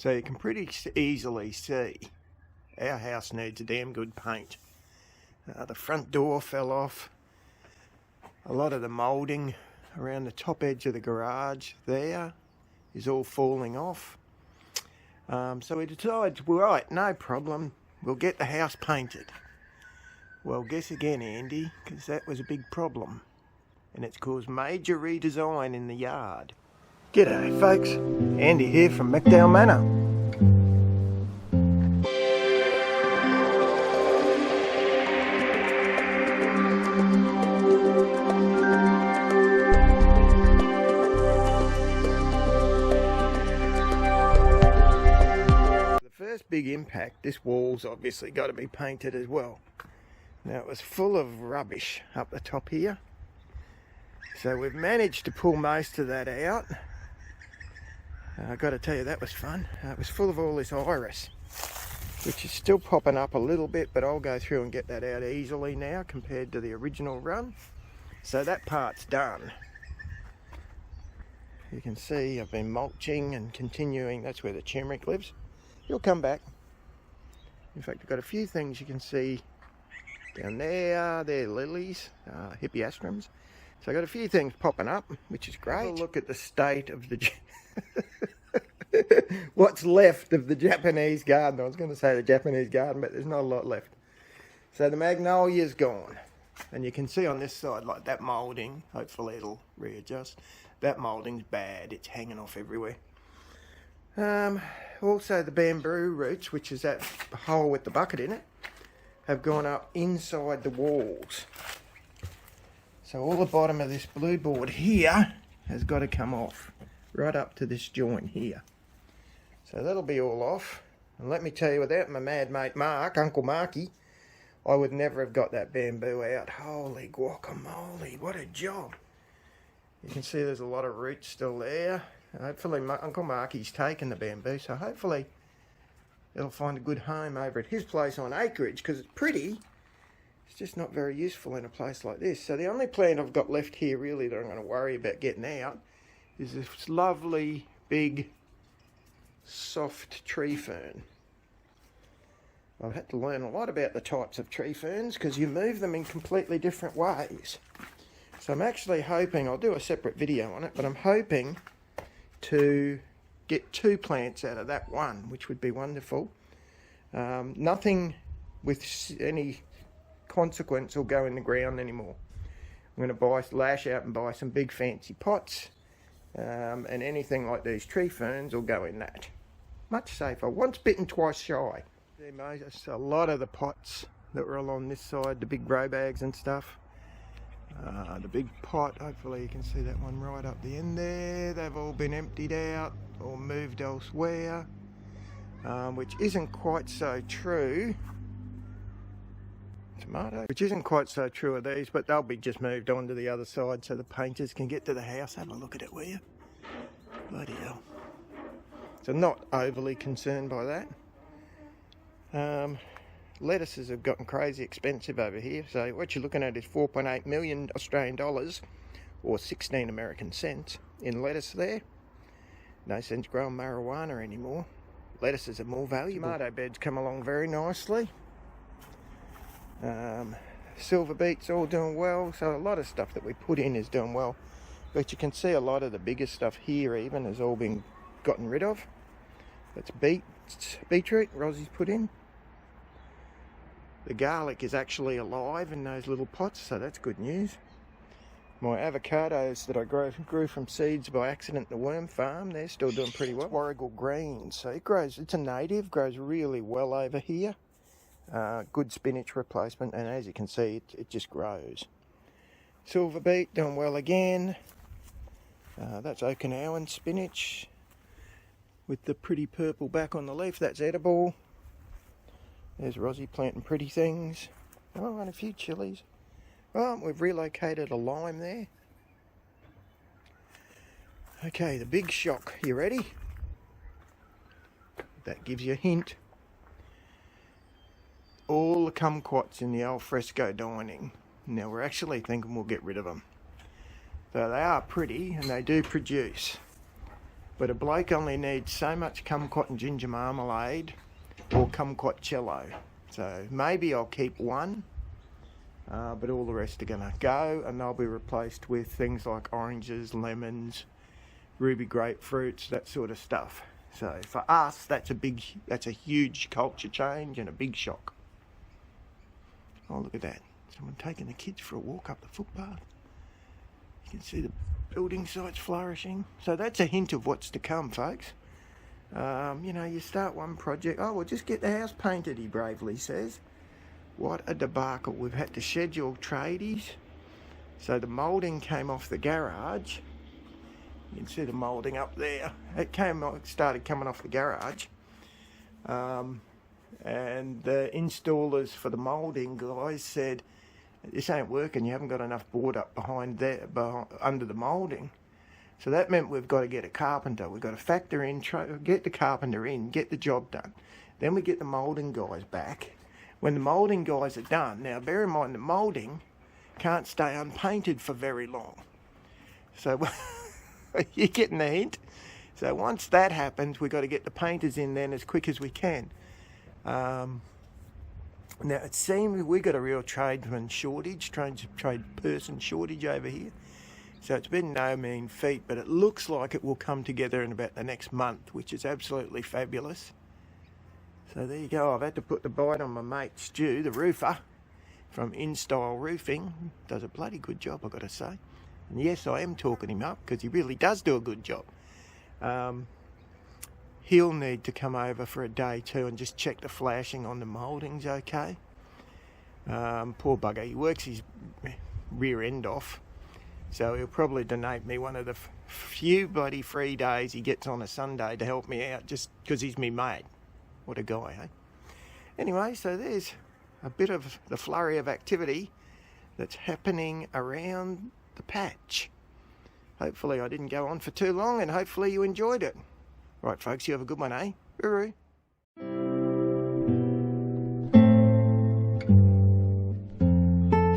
So you can pretty easily see our house needs a damn good paint. The front door fell off. A lot of the moulding around the top edge of the garage there is all falling off. So we decided, right, no problem, we'll get the house painted. Well, guess again, Andy, because that was a big problem. And it's caused major redesign in the yard. G'day folks, Andy here from McDowell Manor. The first big impact, this wall's obviously got to be painted as well. Now it was full of rubbish up the top here. So we've managed to pull most of that out. I've got to tell you, that was fun. It was full of all this iris, which is still popping up a little bit, but I'll go through and get that out easily now compared to the original run. So that part's done. You can see I've been mulching and continuing. That's where the turmeric lives. He'll come back. In fact, I've got a few things you can see down there. They're lilies, hippeastrums. So I've got a few things popping up, which is great. Have a look at the state of the what's left of the Japanese garden. I was going to say the Japanese garden, but there's not a lot left. So the magnolia's gone. And you can see on this side, like that moulding, hopefully it'll readjust. That moulding's bad. It's hanging off everywhere. Also the bamboo roots, which is that hole with the bucket in it, have gone up inside the walls. So all the bottom of this blue board here has got to come off, right up to this joint here. So that'll be all off. And let me tell you, without my mad mate Mark, Uncle Marky, I would never have got that bamboo out. Holy guacamole, what a job. You can see there's a lot of roots still there. Hopefully Uncle Marky's taken the bamboo, so hopefully it'll find a good home over at his place on acreage, because it's pretty. It's just not very useful in a place like this. So the only plant I've got left here really that I'm going to worry about getting out is this lovely big soft tree fern. I've had to learn a lot about the types of tree ferns because you move them in completely different ways. So I'm actually hoping, I'll do a separate video on it, but I'm hoping to get 2 plants out of that one, which would be wonderful. Nothing with any consequence will go in the ground anymore. I'm going to lash out and buy some big fancy pots, and anything like these tree ferns will go in that. Much safer. Once bitten, twice shy. There's a lot of the pots that were along this side, the big grow bags and stuff. The big pot, hopefully you can see that one right up the end there. They've all been emptied out or moved elsewhere, which isn't quite so true. Tomato, which isn't quite so true of these, but they'll be just moved on to the other side so the painters can get to the house. Have a look at it, will you? Bloody hell. So not overly concerned by that. Lettuces have gotten crazy expensive over here, so what you're looking at is 4.8 million Australian dollars, or 16 American cents, in lettuce there. No sense growing marijuana anymore. Lettuces are more valuable. Tomato beds come along very nicely. Silver beets all doing well, so a lot of stuff that we put in is doing well. But you can see a lot of the bigger stuff here even has all been gotten rid of. That's beetroot Rosie's put in. The garlic is actually alive in those little pots, so that's good news. My avocados that I grew from seeds by accident in the worm farm, they're still doing pretty well. Warrigal green, so it's a native, grows really well over here. Good spinach replacement, and as you can see, it just grows. Silver beet doing well again. That's Okinawan spinach with the pretty purple back on the leaf. That's edible. There's Rosie planting pretty things. Oh, and a few chilies. Oh, we've relocated a lime there. Okay, the big shock. You ready? That gives you a hint. All the kumquats in the al fresco dining. Now we're actually thinking we'll get rid of them. So they are pretty and they do produce. But a bloke only needs so much kumquat and ginger marmalade or kumquatcello. So maybe I'll keep one, but all the rest are going to go, and they'll be replaced with things like oranges, lemons, ruby grapefruits, that sort of stuff. So for us, that's a huge culture change and a big shock. Oh, look at that. Someone taking the kids for a walk up the footpath. You can see the building sites flourishing. So that's a hint of what's to come, folks. You know, you start one project. Oh, we'll just get the house painted, he bravely says. What a debacle. We've had to schedule tradies. So the moulding came off the garage. You can see the moulding up there. It started coming off the garage. And the installers for the moulding guys said, this ain't working, you haven't got enough board up under the moulding. So that meant we've got to get a carpenter. We've got to factor in, get the carpenter in, get the job done. Then we get the moulding guys back. When the moulding guys are done, now bear in mind the moulding can't stay unpainted for very long. So you're getting the hint. So once that happens, we've got to get the painters in then as quick as we can. Now it seems we've got a real tradesman shortage, trade person shortage over here. So it's been no mean feat, but it looks like it will come together in about the next month, which is absolutely fabulous. So there you go. I've had to put the bite on my mate Stu, the roofer, from InStyle Roofing. Does a bloody good job, I've got to say. And yes, I am talking him up because he really does do a good job. He'll need to come over for a day too and just check the flashing on the mouldings okay. Poor bugger, he works his rear end off. So he'll probably donate me one of the few bloody free days he gets on a Sunday to help me out just because he's me mate. What a guy, eh? Anyway, so there's a bit of the flurry of activity that's happening around the patch. Hopefully I didn't go on for too long and hopefully you enjoyed it. Right, folks, you have a good one, eh? Hooroo.